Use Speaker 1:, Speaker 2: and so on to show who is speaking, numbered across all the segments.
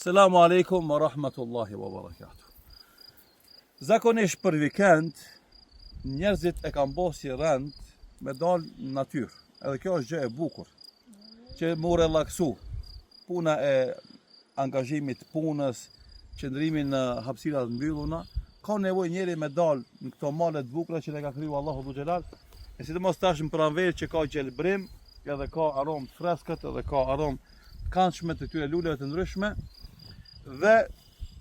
Speaker 1: Selamu alaikum wa rahmatullahi wa barakatuh. Zakonisht për vikend, njerëzit e kanë bërë si rend me dalë në natyrë. Edhe kjo është gjë e bukur, që mu relaksu. Puna e angazhimit punës, qëndrimi në hapësira të mbylluna, ka nevojë njeri me dalë në këto male të bukura që ne ka kriju Allahu Dhu Xhelal, e sidomos tash në pranverë që ka gjelbrim, edhe ka aromë të freskët, edhe ka aromë të këndshme të këtyre luleve të ndryshme, dhe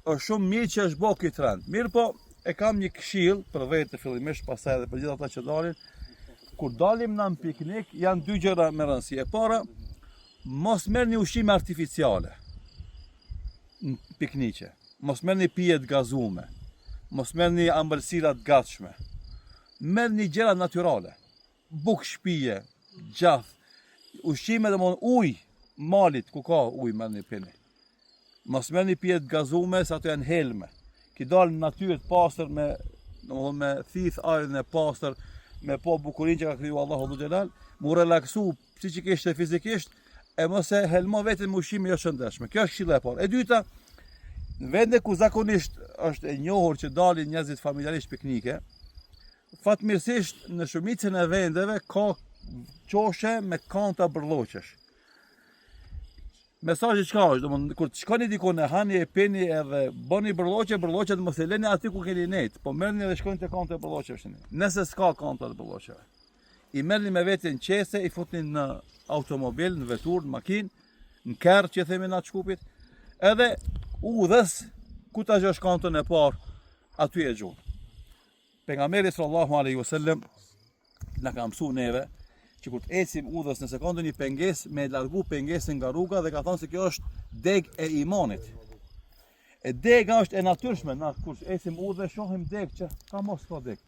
Speaker 1: është shumë mirë që është bërë këtë rend. Mirë po, e kam një këshill për vetë fillimisht, pastaj edhe për gjithë ata që dalin. Kur dalim në piknik, janë dy gjëra me rëndësi. E para, mos merrni ushqime artificiale në pikniqe. Mos merrni pije të gazume. Mos merrni ambëlsira të gatshme. Merrni gjëra natyrale. Bukë shpije, gjath, ushqime domthon ujë, malit ku ka ujë merrni pini. Mos merrni pije të gazume, se ato janë helme. Ki dalë në natyrë të pastër me thith ajrin e pastër, me po bukurinë që ka kriju Allahu Dhu Xhelal, mu relaksu psikikisht e fizikisht, e mos e helmo vetëm me ushqime jo shëndetshme. Kjo është këshilla e parë. E dyta, në vende ku zakonisht është e njohur që dalin njerëzit familjarisht piknike, fatmirësisht në shumicën e vendeve ka qoshe me kanta bërlloqesh. Mesazhi çka është, domethënë kur të shkoni diku në hani e pini edhe bëni bërlloqet mos e lëni aty ku keni nejt, po merrni dhe shkoni te kanta e bërlloqeve. Nëse s'ka kanta të bërlloqeve, i merrni me vete në qese, i futni në automobil, në vetur, në makinë, në kerr që themi na Shkupit, edhe udhës ku ta gjosh kantën e parë, aty e gjon. Pejgamberi sallallahu alaihi wasallam na ka mësuar neve që kur të ecim udhës nëse ka ndonjë pengesë, me largu pengesën nga rruga dhe ka thënë se kjo është deg e imanit. E dega është e natyrshme, na kur ecim udhë shohim deg që ka mos ka deg.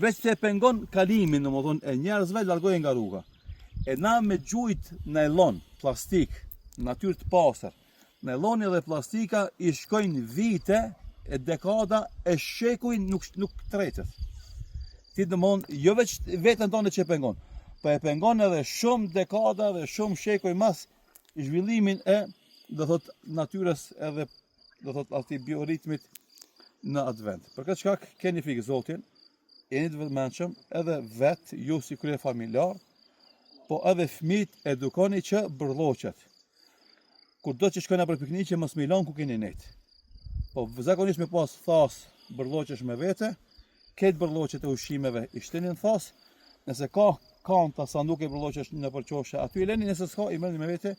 Speaker 1: Veç se pengon kalimin, domethënë e njerëzve largohen nga rruga. E na me gjujt naylon, plastik, natyrë të pastër. Nayloni dhe plastika i shkojnë vite e dekada e shekuj nuk tretet. Ti domthon jo vetëm tonë që pengon, po e pengon edhe shumë dekada dhe shumë shekuj mas i zhvillimin e natyrës edhe atij bioritmit në atë vend. Për këtë shkak keni frikë Zotin, jeni të vëmendshëm edhe vetë ju si krye familjar, po edhe fëmijët edukoni që bërlloqet. Kurdo që shkojnë për pikniqe mos milon ku keni nejt. Po zakonisht me pas thas bërlloqesh me vete, këtë bërlloqet e ushqimeve i shtinin thas, nëse ka kanta sanduke bërlloqesh në përqoshe, aty i leni, nëse s'ka i merrni me vete,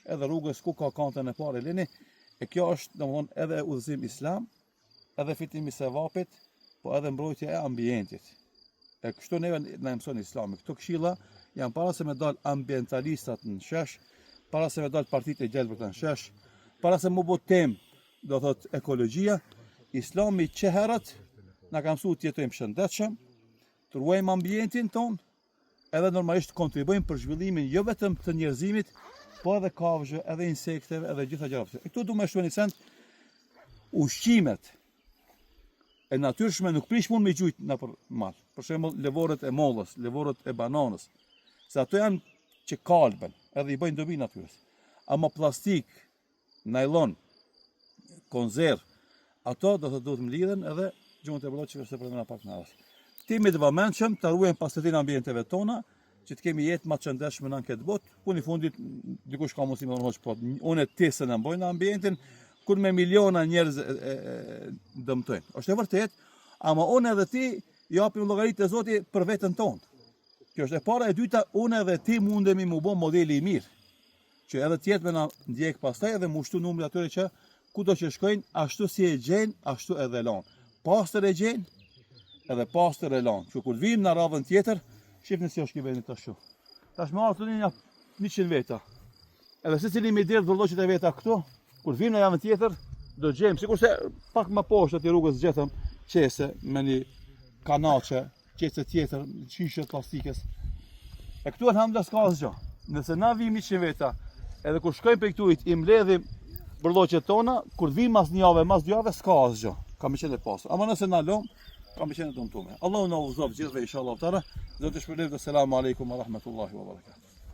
Speaker 1: edhe rrugës ku ka kantën e parë i leni, e kjo është domethënë edhe udhëzim islam, edhe fitim i sevapit, po edhe mbrojtje e ambientit. E kështu neve na mëson Islami. Këto këshilla janë para se me dal ambientalistat në shesh, para se me dal partitë e gjelbërta në shesh, para se mu bë temë, do thot ekologjia, Islami që herët na ka mësuar të jetojmë shëndetshëm, të ruajmë ambientin ton, edhe normalisht kontribuojmë për zhvillimin jo vetëm të njerëzimit, po edhe kafshëve, edhe insekteve, edhe gjitha gjërat. E këtu du me shtuani send ushqimet e natyrshme nuk prish mund me gjujt në për mal. Për shembull levorët e mollës, levorët e bananës, se ato janë që kalben, edhe i bëjnë dobi natyrës. Ama plastik, naylon, konzerv, ato do të mlidhen edhe gjuhën e bërlloqeve se përmena pak në radhë. Timi të vëmendshëm të ruajmë pastërtinë ambienteve tona, që të kemi jetë më të shëndetshme në këtë botë. Puni fundit dikush ka mundësi më hoç, po unë ti se na mbojnë ambientin, kur me miliona njerëz dëmtojnë. Është e vërtetë, ama unë edhe ti japim llogaritë e Zotit për veten tonë. Kjo është e para, e dyta, unë edhe ti mundemi mu bë modeli i mirë, që edhe tjetër me na ndjek pastaj edhe mu shtu numrin atyre që kudo që shkojnë, ashtu si e gjejnë, ashtu edhe lanë. Pastër e gjejnë, edhe pastër e lanë. Që kur vim në radhën tjetër, shifni si është ky vend tash. Tash më ardhën një 100 veta. Edhe secili me derë vëlloqet e veta këtu, kur vim në javën tjetër, do gjejmë sikurse pak më poshtë aty rrugës gjetëm qese me një kanaçe, qese tjetër, shishe plastikës. E këtu alhamdulillah s'ka asgjë. Nëse na vim 100 veta, edhe kur shkojmë për këtu i mbledhim bërlloqet tona, kur vim mas një javë, mas 2 javë s'ka asgjë. Kam qenë pasur. Ama nëse na lëm, kam qenë dëmtuar. Allahu na udhëzoj gjithëve inshallah taala. Zoti shpëlbej. Selamun alejkum wa rahmatullahi wa barakatuh.